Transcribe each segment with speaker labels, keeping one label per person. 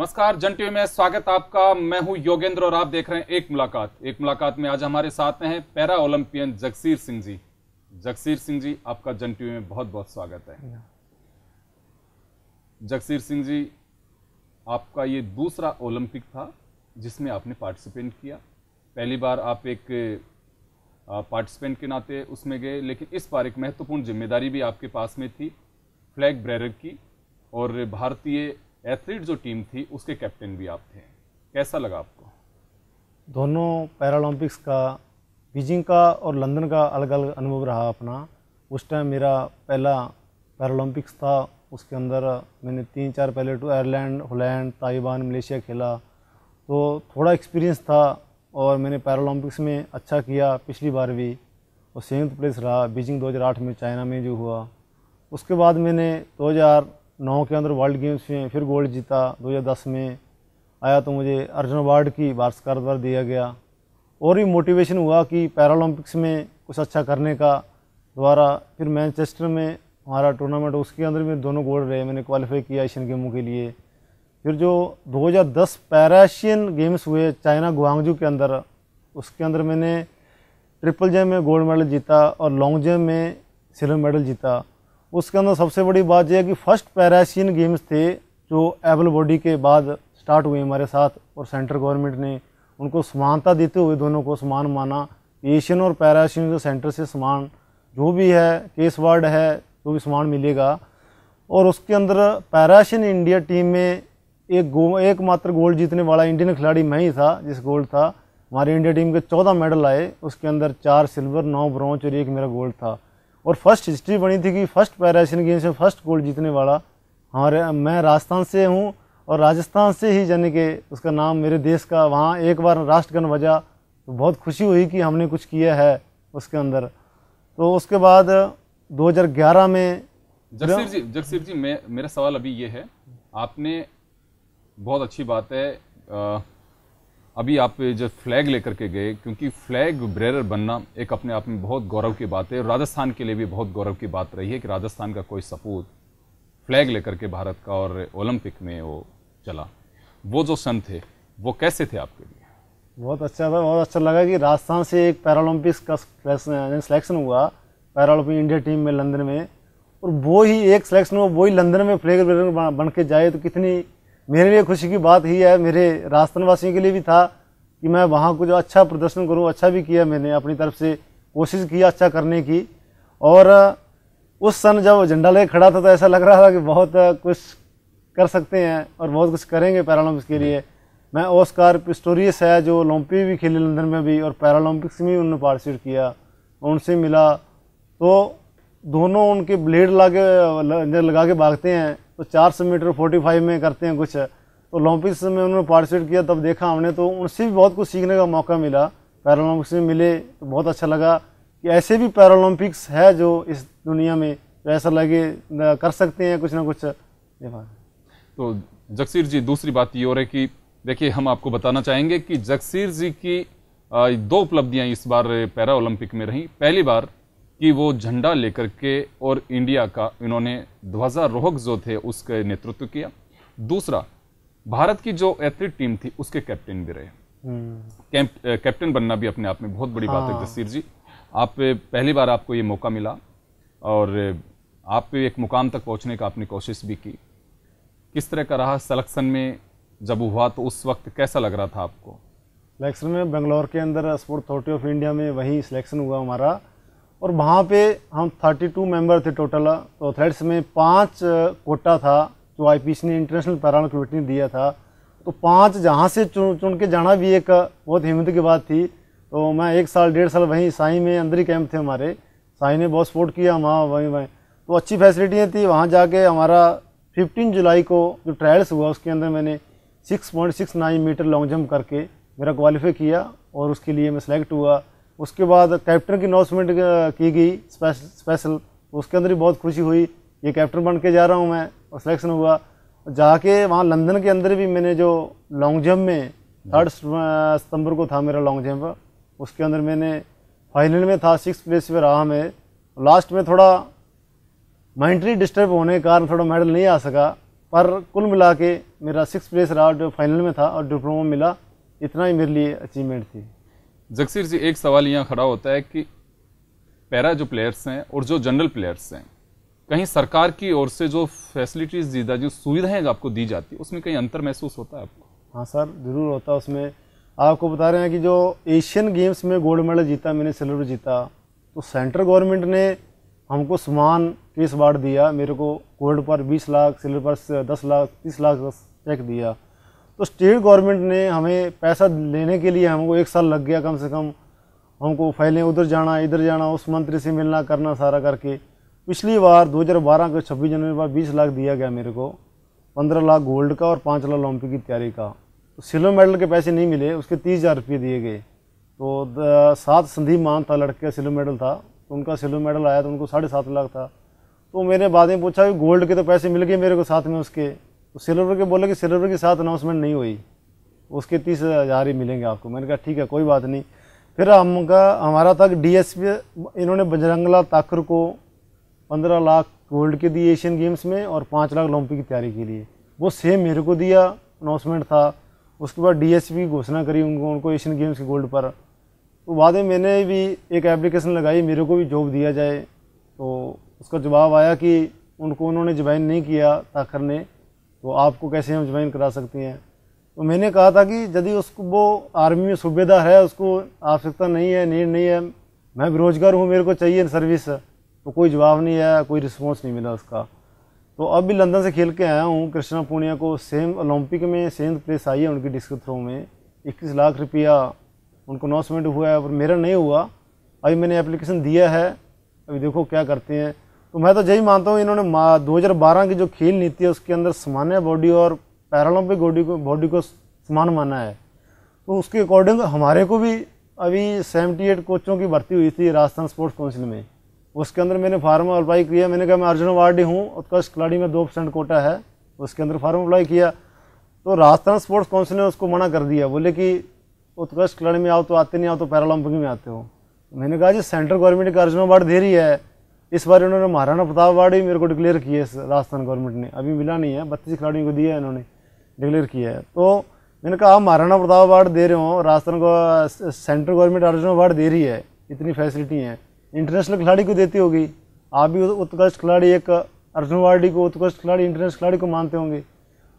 Speaker 1: नमस्कार, जन टीवी में स्वागत आपका। मैं हूं योगेंद्र और आप देख रहे हैं एक मुलाकात में आज हमारे साथ में है पैरा ओलंपियन जगसीर सिंह जी। जगसीर सिंह जी, आपका जन टीवी में बहुत बहुत स्वागत है। जगसीर सिंह जी, आपका ये दूसरा ओलंपिक था जिसमें आपने पार्टिसिपेट किया। पहली बार आप एक पार्टिसिपेंट के नाते उसमें गए, लेकिन इस बार एक महत्वपूर्ण जिम्मेदारी भी आपके पास में थी, फ्लैग बेयरर की, और भारतीय एथलीट जो टीम थी उसके कैप्टन भी आप थे। कैसा लगा आपको?
Speaker 2: दोनों पैरालंपिक्स का, बीजिंग का और लंदन का अलग अलग अनुभव रहा अपना। उस टाइम मेरा पहला पैरालंपिक्स था, उसके अंदर मैंने 3-4 पहले टू आयरलैंड, हॉलैंड, ताइवान, मलेशिया खेला, तो थोड़ा एक्सपीरियंस था और मैंने पैरालंपिक्स में अच्छा किया पिछली बार भी, और 7th प्लेस रहा बीजिंग 2008 में चाइना में जो हुआ। उसके बाद मैंने 2009 के अंदर वर्ल्ड गेम्स में फिर गोल्ड जीता। 2010 में आया तो मुझे अर्जुन अवार्ड की भारत सरकार द्वारा दिया गया, और भी मोटिवेशन हुआ कि पैरालंपिक्स में कुछ अच्छा करने का। द्वारा फिर मैनचेस्टर में हमारा टूर्नामेंट, उसके अंदर में दोनों गोल्ड रहे, मैंने क्वालिफाई किया एशियन गेमों के लिए। फिर जो 2010 पैरा एशियन गेम्स हुए चाइना गुआंगजू के अंदर, उसके अंदर मैंने ट्रिपल जैम में गोल्ड मेडल जीता और लॉन्ग जैम में सिल्वर मेडल जीता। उसके अंदर सबसे बड़ी बात यह है कि फर्स्ट पैरा एशियन गेम्स थे जो एबल बॉडी के बाद स्टार्ट हुए हमारे साथ, और सेंट्रल गवर्नमेंट ने उनको समानता देते हुए दोनों को समान माना। एशियन और पैरा एशियन जो सेंटर से समान जो भी है, केस वार्ड है, जो भी समान मिलेगा। और उसके अंदर पैरा एशियन इंडिया टीम में एकमात्र गोल्ड जीतने वाला इंडियन खिलाड़ी मैं ही था, जिस गोल्ड था। हमारी इंडिया टीम के 14 मेडल आए, उसके अंदर 4 सिल्वर, 9 ब्रॉन्ज और 1 मेरा गोल्ड था। और फर्स्ट हिस्ट्री बनी थी कि फर्स्ट पैरा एशियन गेम्स में फर्स्ट गोल्ड जीतने वाला मैं राजस्थान से हूँ, और राजस्थान से ही जाने के उसका नाम मेरे देश का, वहाँ एक बार राष्ट्रगान बजा तो बहुत खुशी हुई कि हमने कुछ किया है उसके अंदर। तो उसके बाद 2011 में
Speaker 1: जगसीर जी, मेरा सवाल अभी ये है, आपने बहुत अच्छी बात है अभी आप जब फ्लैग लेकर के गए, क्योंकि फ्लैग बेयरर बनना एक अपने आप में बहुत गौरव की बात है। राजस्थान के लिए भी बहुत गौरव की बात रही है कि राजस्थान का कोई सपूत फ्लैग लेकर के भारत का और ओलंपिक में वो चला। वो जो क्षण थे वो कैसे थे आपके लिए?
Speaker 2: बहुत अच्छा था, बहुत अच्छा लगा कि राजस्थान से एक पैरालंपिक्स का सिलेक्शन हुआ पैरालंपिक इंडिया टीम में लंदन में, और वो ही एक सिलेक्शन हुआ, वो ही लंदन में फ्लैग बेयरर बन के जाए, तो कितनी मेरे लिए खुशी की बात ही है। मेरे राजस्थान वासियों के लिए भी था कि मैं वहाँ कुछ अच्छा प्रदर्शन करूँ। अच्छा भी किया, मैंने अपनी तरफ से कोशिश किया अच्छा करने की। और उस सन जब झंडा लेकर खड़ा था तो ऐसा लग रहा था कि बहुत कुछ कर सकते हैं और बहुत कुछ करेंगे पैरालंपिक्स के लिए। मैं ऑस्कार पिस्टोरियस है जो ओलंपिक भी खेले लंदन में भी, और पैरालंपिक्स में उन्होंने पार्टिसिपेट किया, उनसे मिला। तो दोनों उनके ब्लेड लगा के भागते हैं, तो 400 मीटर 45 में करते हैं कुछ। तो ओलंपिक्स में उन्होंने पार्टिसिपेट किया, तब देखा हमने, तो उनसे भी बहुत कुछ सीखने का मौका मिला। पैरालंपिक्स में मिले तो बहुत अच्छा लगा कि ऐसे भी पैरालंपिक्स है जो इस दुनिया में, तो ऐसा लगे कर सकते हैं कुछ ना कुछ।
Speaker 1: तो जगसीर जी, दूसरी बात ये हो रही है कि देखिए, हम आपको बताना चाहेंगे कि जगसीर जी की 2 उपलब्धियां इस बार पैरा ओलंपिक में रही। पहली बार कि वो झंडा लेकर के और इंडिया का इन्होंने ध्वजारोहक जो थे उसका नेतृत्व किया। दूसरा, भारत की जो एथलीट टीम थी उसके कैप्टन भी रहे। कैप्टन बनना भी अपने आप में बहुत बड़ी बात है। जगसीर जी, आप पहली बार आपको ये मौका मिला और आप एक मुकाम तक पहुंचने का आपने कोशिश भी की। किस तरह का रहा सिलेक्शन में जब हुआ, तो उस वक्त कैसा लग रहा था आपको?
Speaker 2: सिलेक्शन में बेंगलोर के अंदर स्पोर्ट अथॉरिटी ऑफ इंडिया में वही सिलेक्शन हुआ हमारा, और वहाँ पे हम 32 मेंबर थे टोटल। तो एथलेट्स में 5 कोटा था जो आईपीसी ने इंटरनेशनल पैरालंपिक कमेटी ने दिया था, तो 5 जहाँ से चुन के जाना भी एक बहुत हिम्मत की बात थी। तो मैं 1 साल 1.5 साल वहीं साई में अंदर ही कैंप थे हमारे, साई ने बहुत सपोर्ट किया वहाँ वहीं तो अच्छी फैसिलिटियाँ थी। वहाँ जाके हमारा 15 जुलाई को जो ट्रायल्स हुआ उसके अंदर मैंने 6.69 मीटर लॉन्ग जंप करके मेरा क्वालिफाई किया, और उसके लिए मैं सेलेक्ट हुआ। उसके बाद कैप्टन की अनाउंसमेंट की गई स्पेशल, उसके अंदर भी बहुत खुशी हुई, ये कैप्टन बन के जा रहा हूँ मैं, और सिलेक्शन हुआ। जाके वहाँ लंदन के अंदर भी मैंने जो लॉन्ग जंप में 3 सितंबर को था मेरा लॉन्ग जंप, उसके अंदर मैंने फाइनल में था, 6th प्लेस पे रहा मैं। लास्ट में थोड़ा मेंटली डिस्टर्ब होने के कारण थोड़ा मेडल नहीं आ सका, पर कुल मिला के मेरा 6 प्लेस रहा जो फाइनल में था और डिप्लोमा मिला, इतना ही मेरे लिए अचीवमेंट थी।
Speaker 1: जगसीर जी, एक सवाल यहाँ खड़ा होता है कि पैरा जो प्लेयर्स हैं और जो जनरल प्लेयर्स हैं, कहीं सरकार की ओर से जो फैसिलिटीज दी जो सुविधाएं आपको दी जाती है, उसमें कहीं अंतर महसूस होता है आपको?
Speaker 2: हाँ सर, ज़रूर होता है। उसमें आपको बता रहे हैं कि जो एशियन गेम्स में गोल्ड मेडल जीता, मैंने सिल्वर जीता, तो सेंट्रल गवर्नमेंट ने हमको समान केस अवार्ड दिया। मेरे को गोल्ड पर 20 लाख, सिल्वर पर 10 लाख, 30 लाख चेक दिया। तो स्टेट गवर्नमेंट ने हमें पैसा लेने के लिए हमको 1 साल लग गया कम से कम। हमको फाइलें उधर जाना इधर जाना, उस मंत्री से मिलना करना सारा करके। पिछली बार 2012 के 26 जनवरी पर 20 लाख दिया गया मेरे को, 15 लाख गोल्ड का और 5 लाख ओलंपिक की तैयारी का। तो सिल्वर मेडल के पैसे नहीं मिले, उसके 30,000 रुपये दिए गए। तो 7 संदीप मान था लड़के का सिल्वर मेडल था, तो उनका सिल्वर मेडल आया तो उनको 7.5 लाख था। तो मैंने बाद में पूछा कि गोल्ड के तो पैसे मिल गए मेरे को साथ में उसके, तो सिल्वर के बोले कि सिल्वर के साथ अनाउंसमेंट नहीं हुई, उसके 30,000 ही मिलेंगे आपको। मैंने कहा ठीक है कोई बात नहीं। फिर हमारा था कि DSP इन्होंने बजरंगलाल ताकर को 15 लाख गोल्ड के दिए एशियन गेम्स में और 5 लाख ओलंपिक की तैयारी के लिए, वो सेम मेरे को दिया, अनाउंसमेंट था। उसके बाद DSP की घोषणा करी उनको एशियन गेम्स के गोल्ड पर। तो बाद में मैंने भी एक एप्लीकेशन लगाई, मेरे को भी जॉब दिया जाए। तो उसका जवाब आया कि उन्होंने ज्वाइन नहीं किया ताकर ने, तो आपको कैसे हम ज्वाइन करा सकते हैं। तो मैंने कहा था कि यदि उसको वो आर्मी में सूबेदार है, उसको आवश्यकता नहीं है, नीड नहीं है, मैं बेरोजगार हूँ, मेरे को चाहिए सर्विस, तो कोई जवाब नहीं आया, कोई रिस्पॉन्स नहीं मिला उसका। तो अब भी लंदन से खेल के आया हूँ, कृष्णा पूनिया को सेम ओलंपिक में 7th प्लेस आई है उनकी डिस्क थ्रो में, 21 लाख रुपया उनको अनाउंसमेंट हुआ है, पर मेरा नहीं हुआ। अभी मैंने एप्लीकेशन दिया है, अभी देखो क्या करते हैं। तो मैं तो यही मानता हूँ इन्होंने 2012 की जो खेल नीति है उसके अंदर सामान्य बॉडी और पैरालंपिक बॉडी को समान माना है। तो उसके अकॉर्डिंग हमारे को भी अभी 78 कोचों की भर्ती हुई थी राजस्थान स्पोर्ट्स काउंसिल में, उसके अंदर मैंने फार्म अप्लाई किया। मैंने कहा मैं अर्जुन अवार्डी हूँ, उत्कृष्ट खिलाड़ी में 2% कोटा है, उसके अंदर फार्म अप्लाई किया। तो राजस्थान स्पोर्ट्स काउंसिल ने उसको मना कर दिया, बोले कि उत्कृष्ट खिलाड़ी में आओ तो आते नहीं, आओ तो पैरालंपिक में आते हो। मैंने कहा जी सेंट्रल गवर्नमेंट का अर्जुन अवार्ड दे रही है, इस बार इन्होंने महाराणा प्रताप अवार्ड भी मेरे को डिक्लेयर किया है राजस्थान गवर्नमेंट ने, अभी मिला नहीं है, 32 खिलाड़ियों को दिया है इन्होंने, डिक्लेयर किया है। तो मैंने कहा आप महाराणा प्रताप अवार्ड दे रहे हो, राजस्थान को सेंट्रल गवर्नमेंट अर्जुन अवार्ड दे रही है, इतनी फैसिलिटी है, इंटरनेशनल खिलाड़ी को देती होगी, आप भी उत्कृष्ट खिलाड़ी, एक अर्जुन अवार्डी को उत्कृष्ट खिलाड़ी, इंटरनेशनल खिलाड़ी को मानते होंगे।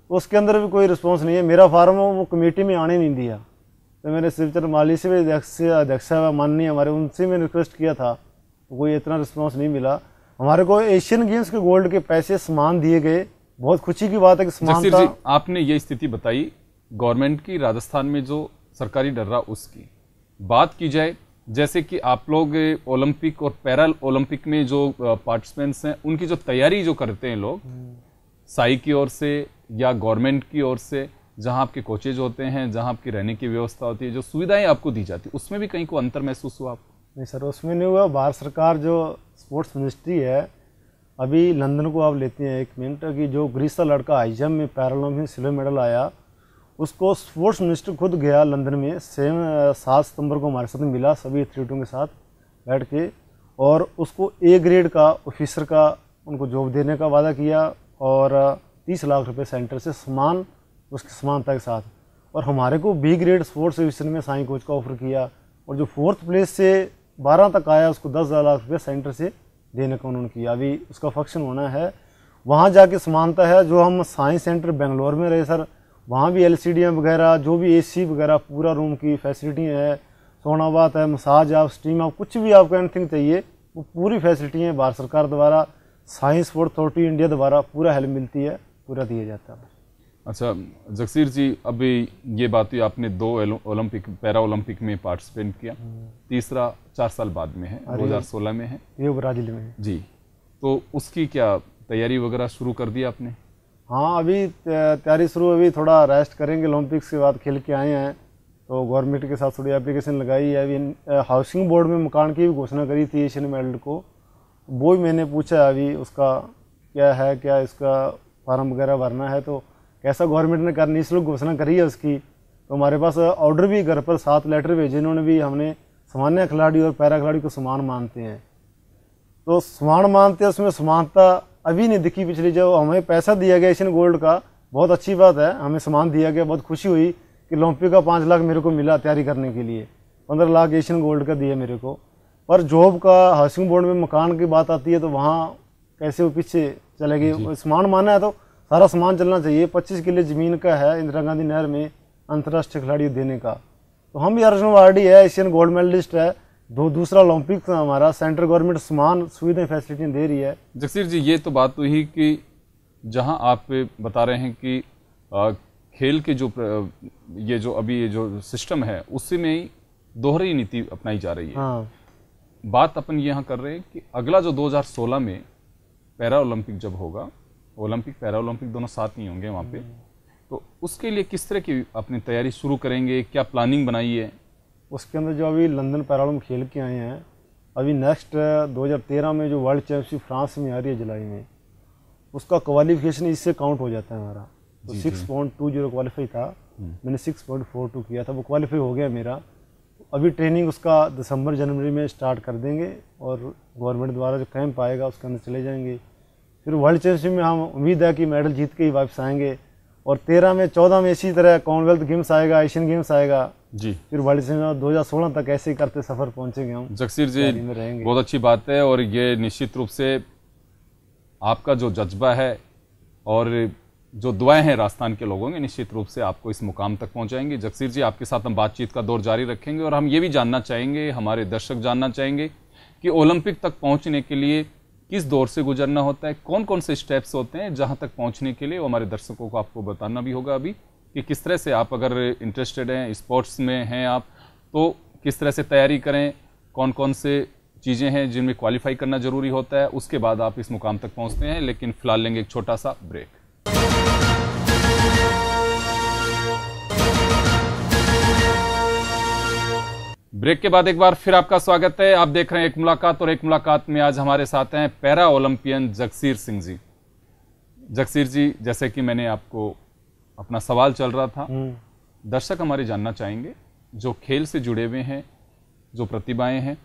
Speaker 2: उसके अंदर भी कोई रिस्पॉन्स नहीं है, मेरा फार्म वो कमेटी में आने नहीं दिया। तो मैंने शिवचंद्र माली से भी अध्यक्ष माननीय हमारे, उनसे मैंने रिक्वेस्ट किया था, तो कोई इतना रिस्पॉन्स नहीं मिला। हमारे को एशियन गेम्स के गोल्ड के पैसे समान दिए गए, बहुत खुशी की बात है कि समानता।
Speaker 1: आपने ये स्थिति बताई गवर्नमेंट की, राजस्थान में जो सरकारी डर रहा उसकी बात की जाए, जैसे कि आप लोग ओलंपिक और पैरा ओलंपिक में जो पार्टिसिपेंट्स हैं उनकी जो तैयारी जो करते हैं लोग साई की ओर से या गवर्नमेंट की ओर से, जहां आपके कोचेज होते हैं, जहां आपकी रहने की व्यवस्था होती है, जो सुविधाएं आपको दी जाती है, उसमें भी कहीं को अंतर महसूस हुआ आपको?
Speaker 2: नहीं सर, उसमें नहीं हुआ। भारत सरकार जो स्पोर्ट्स मिनिस्ट्री है, अभी लंदन को आप लेते हैं 1 मिनट, कि जो ग्रीस का लड़का हाई जंप में पैरालंपिक में सिल्वर मेडल आया, उसको स्पोर्ट्स मिनिस्टर खुद गया लंदन में, 7 सितंबर को हमारे साथ मिला सभी एथलीटों के साथ बैठ के, और उसको A ग्रेड का ऑफिसर का उनको जॉब देने का वादा किया, और 30 लाख रुपए सेंटर से समान, उसकी समानता के साथ। और हमारे को B ग्रेड स्पोर्ट्स डिवीजन में साई कोच का ऑफर किया, और जो 4th प्लेस से 12 तक आया उसको 10 लाख रुपये सेंटर से देने का उन्होंने किया। अभी उसका फंक्शन होना है, वहाँ जाके समानता है। जो हम साइंस सेंटर बेंगलोर में रहे सर, वहाँ भी LCD वगैरह, जो भी AC वगैरह, पूरा रूम की फैसिलिटी है, सोना बात है, मसाज आप, स्टीम आप, कुछ भी आपको एनीथिंग चाहिए वो पूरी फैसिलिटी है भारत सरकार द्वारा, साइंस स्पोर्ट अथॉरिटी इंडिया द्वारा पूरा हेल्प मिलती है, पूरा दिया जाता है।
Speaker 1: अच्छा जगसीर जी, अभी ये बात हुई आपने 2 ओलंपिक पैरा ओलंपिक में पार्टिसिपेट किया, तीसरा 4 साल बाद में है, 2016 में है,
Speaker 2: ये ब्राजील में है
Speaker 1: जी। तो उसकी क्या तैयारी वगैरह शुरू कर दी आपने?
Speaker 2: हाँ, अभी तैयारी शुरू, अभी थोड़ा रेस्ट करेंगे, ओलंपिक्स के बाद खेल के आए हैं, तो गवर्नमेंट के साथ थोड़ी एप्लीकेशन लगाई है। अभी हाउसिंग बोर्ड में मकान की भी घोषणा करी थी एशियन मेडल को, वो भी मैंने पूछा अभी उसका क्या है, क्या इसका फार्म वगैरह भरना है, तो कैसा गवर्नमेंट ने करनी इस लोग घोषणा करी है उसकी। तो हमारे पास ऑर्डर भी घर पर 7 लेटर भेजे इन्होंने भी, हमने सामान्य खिलाड़ी और पैरा खिलाड़ी को समान मानते हैं, तो समान मानते हैं, उसमें समानता अभी नहीं दिखी। पिछली जो हमें पैसा दिया गया एशियन गोल्ड का, बहुत अच्छी बात है, हमें सामान दिया गया, बहुत खुशी हुई कि ओलंपिक का 5 लाख मेरे को मिला तैयारी करने के लिए, 15 लाख एशियन गोल्ड का दिया मेरे को। पर जॉब का हाउसिंग बोर्ड में मकान की बात आती है तो वहाँ कैसे वो पीछे चलेगी। सामान माना है तो सारा सामान चलना चाहिए। 25 किले ज़मीन का है इंदिरा गांधी नहर में अंतर्राष्ट्रीय खिलाड़ी देने का। तो हम भी अर्जुन अवार्डी है, एशियन गोल्ड मेडलिस्ट है, दूसरा ओलंपिक हमारा, सेंट्रल गवर्नमेंट समान सुविधाएं फैसिलिटी दे रही है।
Speaker 1: जगसीर जी, ये तो बात हुई कि जहां आप बता रहे हैं कि खेल के जो ये जो सिस्टम है उसी में ही दोहरी नीति अपनाई जा रही है।
Speaker 2: हाँ।
Speaker 1: बात अपन यहाँ कर रहे हैं कि अगला जो 2016 में पैरा ओलंपिक जब होगा, ओलंपिक पैरा ओलंपिक दोनों साथ नहीं होंगे वहाँ पे, तो उसके लिए किस तरह की अपनी तैयारी शुरू करेंगे, क्या प्लानिंग बनाई है?
Speaker 2: उसके अंदर जो अभी लंदन पैरालंपिक खेल के आए हैं, अभी नेक्स्ट 2013 में जो वर्ल्ड चैंपियनशिप फ्रांस में आ रही है जुलाई में, उसका क्वालिफिकेशन इससे काउंट हो जाता है हमारा। तो 6.20 क्वालिफाई था, मैंने 6.42 किया था, वो क्वालिफाई हो गया मेरा। अभी ट्रेनिंग उसका दिसंबर जनवरी में स्टार्ट कर देंगे और गवर्नमेंट द्वारा जो कैंप आएगा उसके अंदर चले जाएंगे। फिर वर्ल्ड चैंपियनशिप में हम उम्मीद है कि मेडल जीत के ही वापस आएंगे। और 13 में 14 में इसी तरह कॉमनवेल्थ गेम्स आएगा, एशियन गेम्स आएगा
Speaker 1: जी।
Speaker 2: फिर वर्ल्ड चैंपियनशिप 2016 तक ऐसे ही करते सफर पहुंचेंगे हम।
Speaker 1: जगसीर जी, बहुत अच्छी बात है और ये निश्चित रूप से आपका जो जज्बा है और जो दुआएं हैं राजस्थान के लोगों की, निश्चित रूप से आपको इस मुकाम तक पहुंचाएंगे। जगसीर जी, आपके साथ हम बातचीत का दौर जारी रखेंगे और हम ये भी जानना चाहेंगे, हमारे दर्शक जानना चाहेंगे कि ओलंपिक तक पहुंचने के लिए किस दौर से गुजरना होता है, कौन कौन से स्टेप्स होते हैं जहां तक पहुंचने के लिए। वो हमारे दर्शकों को आपको बताना भी होगा अभी कि किस तरह से आप अगर इंटरेस्टेड हैं, स्पोर्ट्स में हैं आप, तो किस तरह से तैयारी करें, कौन कौन से चीज़ें हैं जिनमें क्वालिफाई करना जरूरी होता है, उसके बाद आप इस मुकाम तक पहुंचते हैं। लेकिन फिलहाल लेंगे एक छोटा सा ब्रेक। ब्रेक के बाद एक बार फिर आपका स्वागत है। आप देख रहे हैं एक मुलाकात, और एक मुलाकात में आज हमारे साथ हैं पैरा ओलंपियन जगसीर सिंह जी। जगसीर जी, जैसे कि मैंने आपको अपना सवाल चल रहा था, दर्शक हमारे जानना चाहेंगे जो खेल से जुड़े हुए हैं, जो प्रतिभाएं हैं,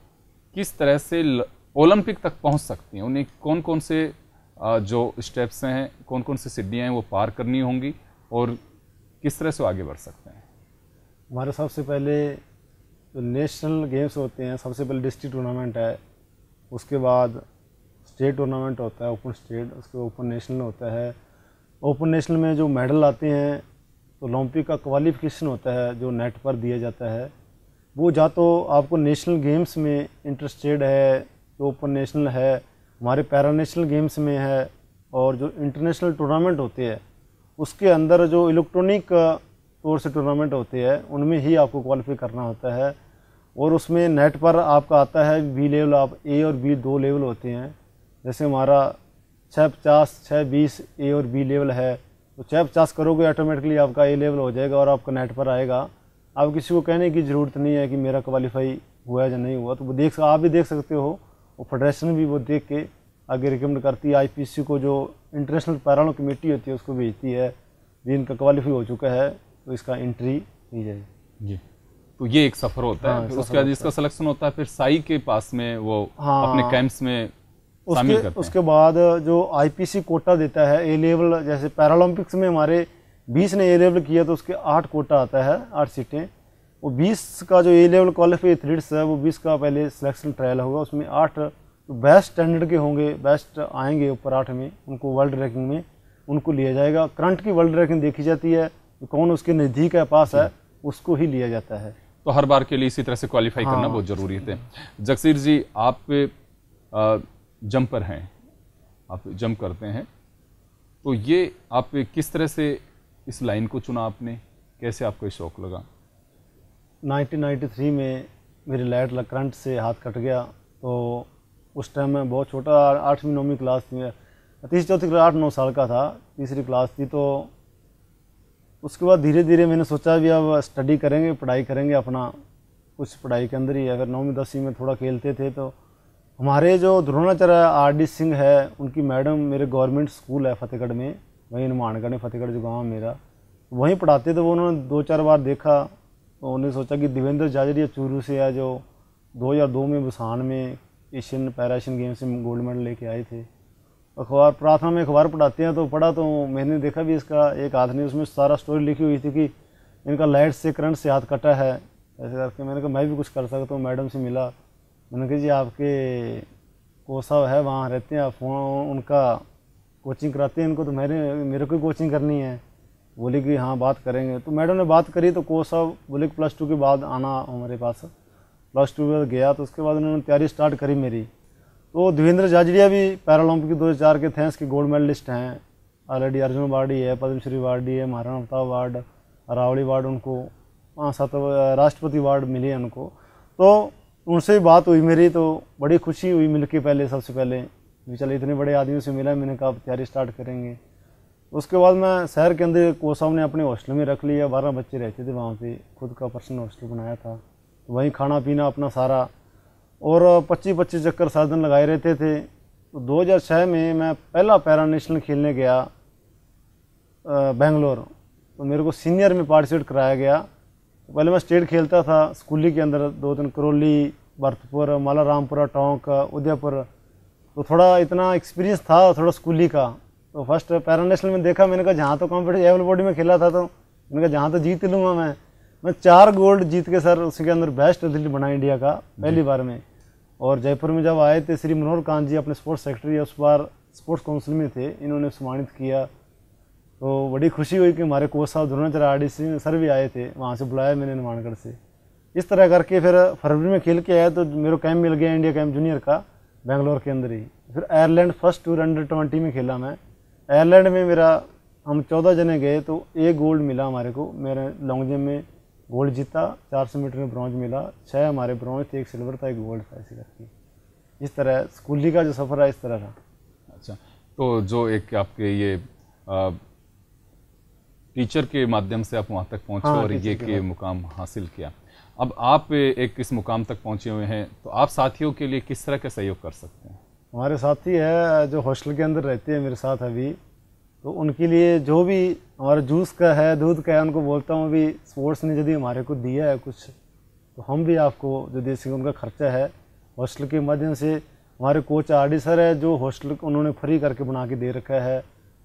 Speaker 1: किस तरह से ओलंपिक तक पहुंच सकती हैं, उन्हें कौन कौन से जो स्टेप्स हैं, कौन कौन सी सीढ़ियां हैं वो पार करनी होंगी और किस तरह से आगे बढ़ सकते हैं।
Speaker 2: हमारे सबसे पहले जो नेशनल गेम्स होते हैं, सबसे पहले डिस्ट्रिक्ट टूर्नामेंट है, उसके बाद स्टेट टूर्नामेंट होता है, ओपन स्टेट, उसके ओपन नेशनल होता है। ओपन नेशनल में जो मेडल आते हैं तो ओलंपिक का क्वालिफिकेशन होता है जो नेट पर दिया जाता है। वो या तो आपको नेशनल गेम्स में इंटरेस्टेड है, जो ओपन नेशनल है, हमारे पैरा नेशनल गेम्स में है, और जो इंटरनेशनल टूर्नामेंट होते हैं उसके अंदर जो इलेक्ट्रॉनिक तौर से टूर्नामेंट होते हैं उनमें ही आपको क्वालिफाई करना होता है। और उसमें नेट पर आपका आता है बी लेवल, आप ए और बी 2 लेवल होते हैं। जैसे हमारा 650, 620 ए और बी लेवल है, तो 650 करोगे ऑटोमेटिकली आपका ए लेवल हो जाएगा और आपका नेट पर आएगा। आप किसी को कहने की ज़रूरत नहीं है कि मेरा क्वालिफाई हुआ है या नहीं हुआ, तो वो आप भी देख सकते हो, और फेडरेशन भी वो देख के आगे रिकमेंड करती है। आईपीसी को जो इंटरनेशनल पैरालंपिक कमेटी होती है उसको भेजती है भी इनका क्वालिफाई हो चुका है तो इसका एंट्री दी जाए
Speaker 1: जी। तो ये एक सफ़र होता है। फिर उसके बाद इसका सिलेक्शन होता है, फिर साई के पास में वो अपने कैंप्स में शामिल करते हैं।
Speaker 2: उसके बाद जो आईपीसी कोटा देता है ए लेवल, जैसे पैरालंपिक्स में हमारे 20 ने ए लेवल किया तो उसके 8 कोटा आता है, 8 सीटें। वो 20 का जो ए लेवल क्वालिफाई एथलीट्स है वो 20 का पहले सिलेक्शन ट्रायल होगा, उसमें 8 तो बेस्ट स्टैंडर्ड के होंगे, बेस्ट आएंगे ऊपर 8 में, उनको वर्ल्ड रैंकिंग में उनको लिया जाएगा। करंट की वर्ल्ड रैंकिंग देखी जाती है, तो कौन उसके नज़दीक है, पास है, उसको ही लिया जाता है।
Speaker 1: तो हर बार के लिए इसी तरह से क्वालिफाई करना बहुत जरूरी है। जगसीर जी, आप जंपर हैं, आप जंप करते हैं, तो ये आप किस तरह से इस लाइन को चुना आपने, कैसे आपको शौक लगा?
Speaker 2: 1993 में मेरी लाइट करंट से हाथ कट गया, तो उस टाइम मैं बहुत छोटा, 8वीं 9वीं क्लास थी, 3-4 क्लास, 8-9 साल का था, 3री क्लास थी। तो उसके बाद धीरे धीरे मैंने सोचा भी अब स्टडी करेंगे, पढ़ाई करेंगे, अपना कुछ पढ़ाई के अंदर ही है। फिर 9वीं 10वीं में थोड़ा खेलते थे, तो हमारे जो द्रोणाचार्य आर.डी. सिंह है, उनकी मैडम मेरे गवर्नमेंट स्कूल है फतेहगढ़ में, वहीं हनुमानगढ़ में, फतेहगढ़ जो गाँव मेरा, वहीं पढ़ाते थे। वो उन्होंने 2-4 बार देखा, तो उन्होंने सोचा कि देवेंद्र जाजरिया चूरू से है, जो 2002 में बुसान में एशियन पैरा एशियन गेम्स में गोल्ड मेडल लेके आए थे, अखबार प्रार्थना में अखबार पढ़ाते हैं तो पढ़ा, तो मैंने देखा भी इसका एक हाथ नहीं, उसमें सारा स्टोरी लिखी हुई थी कि इनका लाइट से करंट से हाथ कटा है ऐसे करके। मैंने कहा मैं भी कुछ कर सकता हूँ। मैडम से मिला, मैंने कहा जी आपके कोच साहब है वहाँ रहते हैं, आप फोन उनका कोचिंग कराते हैं इनको, तो मेरे को कोचिंग करनी है। बोले कि हाँ बात करेंगे। तो मैडम ने बात करी तो कोच साहब बोले कि +2 के बाद आना हमारे पास। +2 के बाद गया तो उसके बाद उन्होंने तैयारी स्टार्ट करी मेरी। तो देवेंद्र जाजड़िया भी पैरालंपिक 2004 के थे, इसके गोल्ड मेडलिस्ट हैं। ऑलरेडी अर्जुन अवार्ड ही है, पद्मश्री अवार्ड ही है, महाराणा प्रताप अवार्ड, अरावली अवार्ड, उनको 5-7 राष्ट्रपति अवार्ड मिले हैं उनको। तो उनसे भी बात हुई मेरी, तो बड़ी खुशी हुई मिल के। पहले सबसे पहले भी चले इतने बड़े आदमी से मिला, मैंने कहा तैयारी स्टार्ट करेंगे। उसके बाद मैं शहर के अंदर कोच साहब ने अपने हॉस्टल में रख लिया। 12 बच्चे रहते थे वहाँ पे, खुद का पर्सनल हॉस्टल बनाया था, तो वहीं खाना पीना अपना सारा, और 25-25 चक्कर 7 दिन लगाए रहते थे। तो 2006 में मैं पहला पैरा नेशनल खेलने गया बेंगलोर, तो मेरे को सीनियर में पार्टिसिपेट कराया गया। पहले मैं स्टेट खेलता था स्कूली के अंदर, 2-3 करौली, भरतपुर, मालारामपुरा, टोंक, उदयपुर, तो थोड़ा इतना एक्सपीरियंस था थोड़ा स्कूली का। तो फर्स्ट पैरा नेशनल में देखा, मैंने कहा जहाँ तो कॉम्पिटिशन एवल बॉडी में खेला था, तो मैंने कहा जहाँ तो जीत लूँगा मैं 4 गोल्ड जीत के सर उसके अंदर बेस्ट एथलीट बना इंडिया का पहली बार में। और जयपुर में जब आए थे श्री मनोहर कांत जी अपने स्पोर्ट्स सेक्रेटरी उस बार स्पोर्ट्स काउंसिल में थे, इन्होंने सम्मानित किया। तो बड़ी खुशी हुई कि हमारे कोच साहब द्रोणाचार्य RDC सर भी आए थे, वहाँ से बुलाया मैंने हनुमानगढ़ से। इस तरह करके फिर फरवरी में खेल के आया तो मेरे को कैंप मिल गया इंडिया कैंप जूनियर का बेंगलोर के अंदर ही। फिर आयरलैंड फर्स्ट टूर अंडर-20 में खेला मैं। आयरलैंड में हम 14 जने गए तो 1 गोल्ड मिला हमारे को। मेरे लॉन्ग जंप में गोल्ड जीता, 400 मीटर में ब्रॉन्ज मिला, 6 हमारे ब्रॉन्ज थे, 1 सिल्वर था, 1 गोल्ड था, ऐसे करके। इस तरह स्कूली का जो सफ़र है इस तरह था।
Speaker 1: अच्छा, तो जो एक आपके ये टीचर के माध्यम से आप वहाँ तक पहुँचे,
Speaker 2: हाँ,
Speaker 1: और ये के मुकाम हासिल किया, अब आप एक इस मुकाम तक पहुँचे हुए हैं, तो आप साथियों के लिए किस तरह का सहयोग कर सकते हैं?
Speaker 2: हमारे साथी है जो हॉस्टल के अंदर रहते हैं मेरे साथ अभी, तो उनके लिए जो भी हमारा जूस का है, दूध का है, उनको बोलता हूँ अभी स्पोर्ट्स ने यदि हमारे को दिया है कुछ, तो हम भी आपको जो दे सकें। उनका खर्चा है हॉस्टल के माध्यम से। हमारे कोच RD सर है जो हॉस्टल उन्होंने फ्री करके बना के दे रखा है।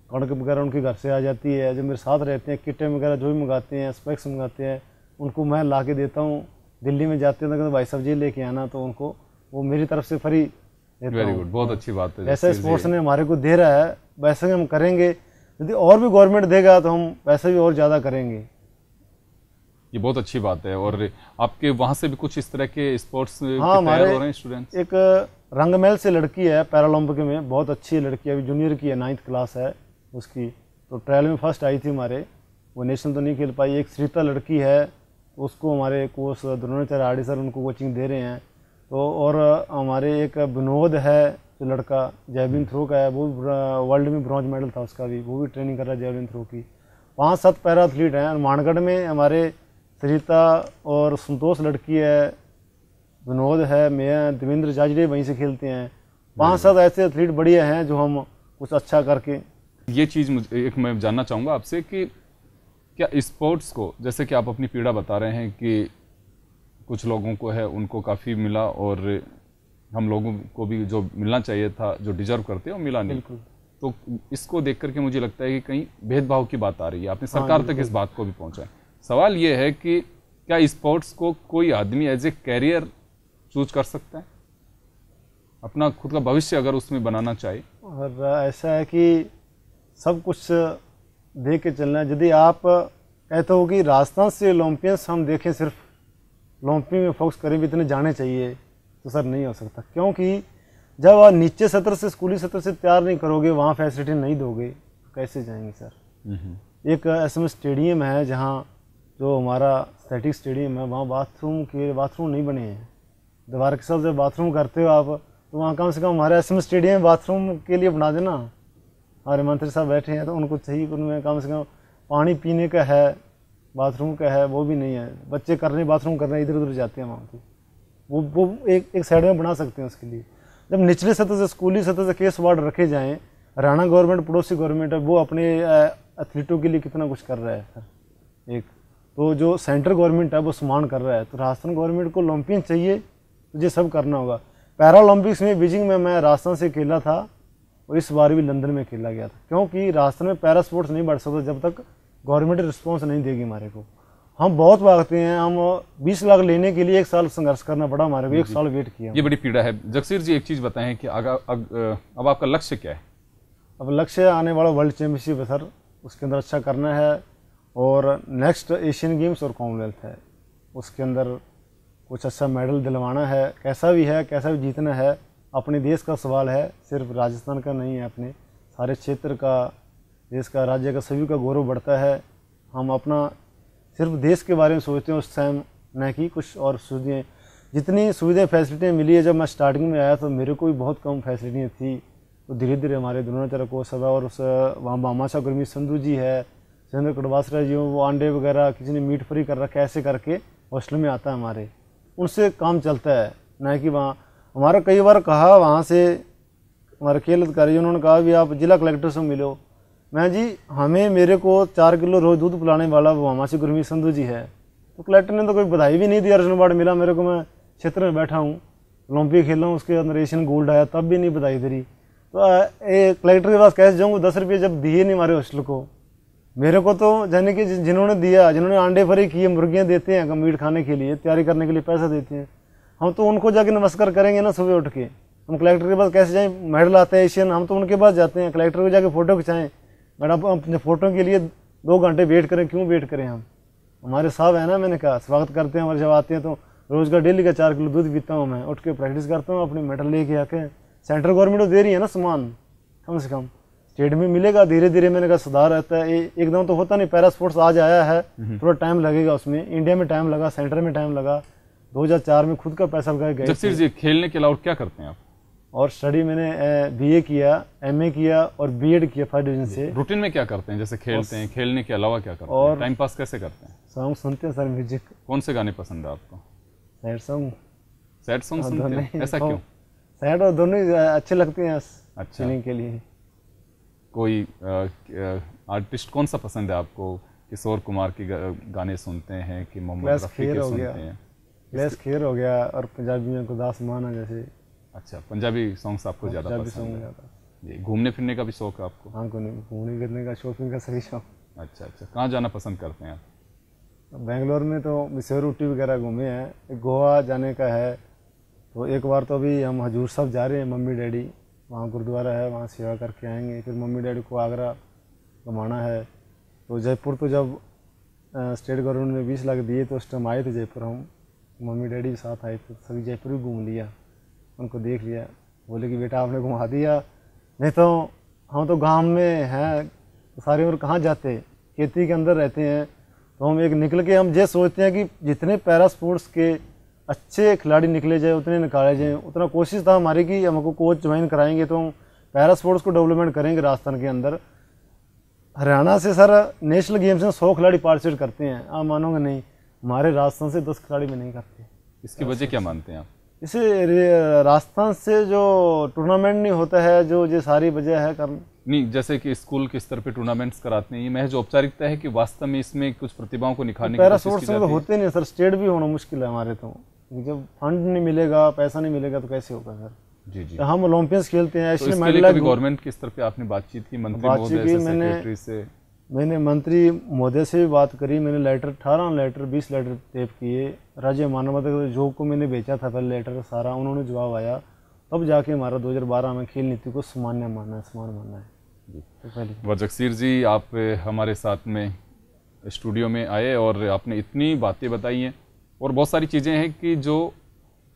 Speaker 2: कणक वगैरह उनके घर से आ जाती है, जो मेरे साथ रहते हैं किटें वगैरह जो भी मंगाते हैं, स्पेक्स मंगाते हैं, उनको मैं ला के देता हूँ। दिल्ली में जाते हैं तो भाई साहब जी लेके आना, तो उनको वो मेरी तरफ से फ्री देता हूँ।
Speaker 1: वेरी गुड, बहुत अच्छी बात है।
Speaker 2: ऐसा स्पोर्ट्स ने हमारे को दे रहा है, वैसे ही हम करेंगे। यदि और भी गवर्नमेंट देगा तो हम वैसे भी और ज़्यादा करेंगे।
Speaker 1: ये बहुत अच्छी बात है। और आपके वहाँ से भी कुछ इस तरह के स्पोर्ट्स
Speaker 2: हाँ, हमारे
Speaker 1: तैयार हो रहे हैं स्टूडेंट्स?
Speaker 2: एक रंगमहल से लड़की है पैरालंपिक में, बहुत अच्छी लड़की है, अभी जूनियर की है, 9th क्लास है उसकी। तो ट्रायल में फर्स्ट आई थी हमारे, वो नेशनल तो नहीं खेल पाई। एक श्रीता लड़की है, उसको हमारे कोच द्रोणाचार्य RD सर उनको कोचिंग दे रहे हैं। तो और हमारे एक विनोद है जो लड़का जैवलिन थ्रो का है, वो वर्ल्ड में ब्रॉन्ज मेडल था उसका भी, वो भी ट्रेनिंग कर रहा है जैवलिन थ्रो की। 5-7 पैरा एथलीट हैं। हनुमानगढ़ में हमारे सरिता और संतोष लड़की है, विनोद है, मैं देवेंद्र जाजड़े वहीं से खेलते हैं। 5-7 ऐसे एथलीट बढ़िया हैं जो हम कुछ अच्छा करके।
Speaker 1: ये चीज़ मुझे एक मैं जानना चाहूँगा आपसे कि क्या स्पोर्ट्स को, जैसे कि आप अपनी पीड़ा बता रहे हैं कि कुछ लोगों को है उनको काफ़ी मिला, और हम लोगों को भी जो मिलना चाहिए था, जो डिजर्व करते हैं वो मिला नहीं, तो इसको देख करके मुझे लगता है कि कहीं भेदभाव की बात आ रही है। आपने सरकार तक इस बात को भी पहुँचाया। सवाल ये है कि क्या स्पोर्ट्स को कोई आदमी एज ए कैरियर चूज कर सकता है, अपना खुद का भविष्य अगर उसमें बनाना चाहे?
Speaker 2: और ऐसा है कि सब कुछ देख के चलना है। यदि आप कहते हो कि राजस्थान से ओलंपियंस हम देखें, सिर्फ ओलंपिक में फोकस करें भी इतने जाने चाहिए, तो सर नहीं हो सकता। क्योंकि जब आप नीचे सत्र से, स्कूली सत्र से तैयार नहीं करोगे, वहाँ फैसिलिटी नहीं दोगे, तो कैसे जाएंगे सर? एक SM स्टेडियम है जहाँ, जो हमारा स्टैटिक स्टेडियम है, वहाँ बाथरूम नहीं बने हैं। दीवार के साथ जब बाथरूम करते हो आप, तो वहाँ कम से कम हमारे SM स्टेडियम में बाथरूम के लिए बना देना। हमारे मंत्री साहब बैठे हैं तो उनको चाहिए, उनमें कम से कम पानी पीने का है, बाथरूम का है, वो भी नहीं है। बच्चे बाथरूम करने इधर उधर जाते हैं वहाँ पे, वो एक साइड में बना सकते हैं उसके लिए। जब निचले सतह से, स्कूली सतह से केस वार्ड रखे जाएँ, हरियाणा गवर्नमेंट पड़ोसी गवर्नमेंट है, वो अपने एथलीटों के लिए कितना कुछ कर रहा है सर। एक तो जो सेंट्रल गवर्नमेंट है वो सम्मान कर रहा है, तो राजस्थान गवर्नमेंट को ओलंपियन चाहिए, तो ये सब करना होगा। पैरा ओलंपिक्स में बीजिंग में मैं राजस्थान से खेला था, और इस बार भी लंदन में खेला गया था, क्योंकि राजस्थान में पैरा स्पोर्ट्स नहीं बढ़ सकता जब तक गवर्नमेंट रिस्पॉन्स नहीं देगी हमारे को। हम बहुत भागते हैं, हम 20 लाख लेने के लिए 1 साल संघर्ष करना पड़ा हमारे को, 1 साल वेट किया।
Speaker 1: ये बड़ी पीड़ा है। जगसीर जी, एक चीज़ बताएं कि अब आपका लक्ष्य क्या है?
Speaker 2: अब लक्ष्य आने वाला वर्ल्ड चैंपियनशिप है सर, उसके अंदर अच्छा करना है, और नेक्स्ट एशियन गेम्स और कॉमनवेल्थ है, उसके अंदर कुछ अच्छा मेडल दिलवाना है। कैसा भी जीतना है, अपने देश का सवाल है, सिर्फ राजस्थान का नहीं है, अपने सारे क्षेत्र का, देश का, राज्य का, सभी का गौरव बढ़ता है। हम अपना सिर्फ देश के बारे में सोचते हैं उस टाइम, न कि कुछ और सुविधाएँ। जितनी सुविधाएं फैसिलिटियाँ मिली है, जब मैं स्टार्टिंग में आया तो मेरे को भी बहुत कम फैसिलिटियाँ थी, तो धीरे धीरे हमारे दोनों तरह को सब, और उस वहाँ भामाशाह गुरमीत संधू जी है, सुरेंद्र कड़वासरा जी, वो अंडे वगैरह किसी ने मीट फ्री कर रखा है, ऐसे करके हॉस्टल में आता है हमारे, उनसे काम चलता है। न कि वहाँ हमारा कई बार कहा, वहाँ से हमारे खेल अधिकारी उन्होंने कहा भी आप जिला कलेक्टर से मिलो। मैं जी मेरे को 4 किलो रोज दूध पिलाने वाला भामाशाह गुरमीत संधू जी है, तो कलेक्टर ने तो कोई बधाई भी नहीं दी। अर्जुन अवार्ड मिला मेरे को, मैं क्षेत्र में बैठा हूँ, ओलंपिक खेल रहा हूँ, उसके अंदर एशियन गोल्ड आया, तब भी नहीं बधाई दे। तो कलेक्टर के पास कैसे जाऊँगा? 10 रुपये जब दिए नहीं हमारे हॉस्टल को, मेरे को तो जाने कि जिन्होंने दिया, जिन्होंने अंडे फ्री किए, मुर्गियाँ देते हैं मीट खाने के लिए, तैयारी करने के लिए पैसा देते हैं, हम तो उनको जाके नमस्कार करेंगे ना सुबह उठ के। हम कलेक्टर के पास कैसे जाएँ? मेडल आते हैं एशियन, हम तो उनके पास जाते हैं, कलेक्टर को जाके फ़ोटो खिंचाएँ। मैडम अपने फ़ोटो के लिए 2 घंटे वेट करें, क्यों वेट करें? हम हमारे साहब है ना, मैंने कहा स्वागत करते हैं, और जब आते हैं तो रोज़ का डेली का 4 किलो दूध पीता हूँ मैं, उठ के प्रैक्टिस करता हूँ, अपनी मेडल लेके आके। सेंट्रल गवर्नमेंट दे रही है ना सामान, कम से कम स्टेट में मिलेगा धीरे धीरे, मैंने कहा सुधार रहता है, एकदम तो होता नहीं। पैरा स्पोर्ट्स आज आया है, थोड़ा टाइम लगेगा उसमें, इंडिया में टाइम लगा, सेंटर में टाइम लगा, 2004 में खुद का पैसा लगा गए।
Speaker 1: जगसीर जी, खेलने के अलावा क्या करते हैं आप?
Speaker 2: और स्टडी मैंने BA किया, MA किया और BEd किया 5 डिवीजन से।
Speaker 1: रूटीन में क्या करते हैं? जैसे खेलते हैं, खेलने के अलावा क्या करते हैं?
Speaker 2: और
Speaker 1: टाइम पास कैसे करते हैं?
Speaker 2: सॉन्ग सुनते हैं सर, म्यूजिक।
Speaker 1: कौन से गाने पसंद है आपको?
Speaker 2: Sad song.
Speaker 1: सैड सॉन्ग सुनते हैं? ऐसा क्यों?
Speaker 2: सैड और दोनों ही अच्छे लगते हैं
Speaker 1: अच्छा,
Speaker 2: सुनने के लिए।
Speaker 1: कोई आर्टिस्ट कौन सा पसंद है आपको? किशोर कुमार के गाने सुनते हैं कि मोहम्मद रफ़ी के सुनते हैं?
Speaker 2: क्लैश खेर हो गया, और पंजाबी में गुरदास माना जैसे।
Speaker 1: अच्छा, पंजाबी सॉन्ग्स आपको ज़्यादा पसंद है? जी, घूमने फिरने का भी शौक है आपको?
Speaker 2: हाँ, घूमने फिरने का, शॉपिंग का सही शौक।
Speaker 1: अच्छा, कहाँ जाना पसंद करते हैं आप?
Speaker 2: बेंगलोर में तो मैसूर ऊटी वगैरह घूमे हैं, गोवा जाने का है, तो एक बार तो अभी हम हजूर साहब जा रहे हैं, मम्मी डैडी, वहाँ गुरुद्वारा है, वहाँ सेवा करके आएंगे। फिर मम्मी डैडी को आगरा घुमाना है। तो जयपुर तो जब स्टेट गवर्नमेंट ने 20 लाख दिए तो उस टाइम आए थे जयपुर, हम मम्मी डैडी के साथ आए थे, सभी जयपुर भी घूम लिया, उनको देख लिया। बोले कि बेटा आपने घुमा दिया, नहीं तो हम तो गांव में हैं, तो सारी उम्र कहाँ जाते, खेती के अंदर रहते हैं। तो हम एक निकल के हम ये सोचते हैं कि जितने पैरा स्पोर्ट्स के अच्छे खिलाड़ी निकले जाए, उतने निकाले जाए, उतना कोशिश था हमारी कि हमको कोच ज्वाइन कराएंगे तो हम पैरा स्पोर्ट्स को डेवलपमेंट करेंगे राजस्थान के अंदर। हरियाणा से सर नेशनल गेम्स में 100 खिलाड़ी पार्टिसिपेट करते हैं, आप मानोगे नहीं, हमारे राजस्थान से 10 खिलाड़ी में नहीं करते।
Speaker 1: इसकी वजह क्या मानते हैं आप?
Speaker 2: इसे राजस्थान से जो टूर्नामेंट नहीं होता है, जो ये सारी वजह है
Speaker 1: नहीं, जैसे कि स्कूल के स्तर पे टूर्नामेंट्स कराते हैं, ये महज औपचारिकता है कि वास्तव में इसमें कुछ प्रतिभाओं को निखारने की कोशिश की जाती है?
Speaker 2: तो होते नहीं सर, स्टेट भी होना मुश्किल है हमारे, तो जब फंड नहीं मिलेगा, पैसा नहीं मिलेगा तो कैसे होगा सर?
Speaker 1: जी जी।
Speaker 2: तो हम ओलंपियंस खेलते हैं,
Speaker 1: तो इसके लिए कभी गवर्नमेंट के स्तर पे आपने बातचीत की मंत्री महोदय से, सेक्रेटरी से?
Speaker 2: मैंने मंत्री महोदय से भी बात करी, मैंने लेटर 20 लेटर टाइप किए, राज्य मानवाधिकार आयोग को मैंने भेजा था पहले लेटर सारा, उन्होंने जवाब आया, तब जाके हमारा 2012 में खेल नीति को समान मानना है।
Speaker 1: तो जगसीर जी, आप हमारे साथ में स्टूडियो में आए और आपने इतनी बातें बताई हैं, और बहुत सारी चीज़ें हैं कि जो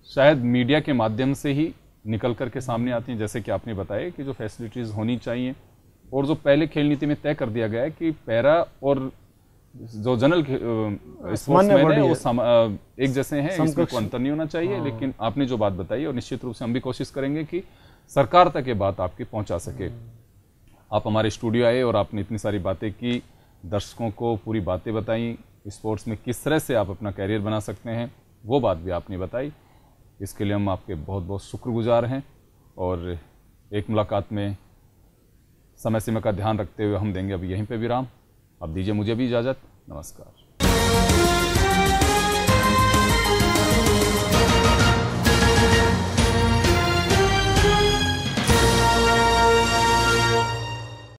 Speaker 1: शायद मीडिया के माध्यम से ही निकल करके सामने आती हैं, जैसे कि आपने बताया कि जो फैसिलिटीज़ होनी चाहिए, और जो पहले खेल नीति में तय कर दिया गया है कि पैरा और जो जनरल स्पोर्ट्समैन है वो एक जैसे हैं, इसमें कोई अंतर नहीं होना चाहिए। लेकिन आपने जो बात बताई, और निश्चित रूप से हम भी कोशिश करेंगे कि सरकार तक ये बात आपकी पहुंचा सके। आप हमारे स्टूडियो आए और आपने इतनी सारी बातें की, दर्शकों को पूरी बातें बताई, स्पोर्ट्स में किस तरह से आप अपना कैरियर बना सकते हैं वो बात भी आपने बताई। इसके लिए हम आपके बहुत बहुत शुक्रगुजार हैं, और एक मुलाकात में समय सीमा का ध्यान रखते हुए हम देंगे अभी यहीं पे विराम। अब दीजिए मुझे भी इजाज़त। नमस्कार।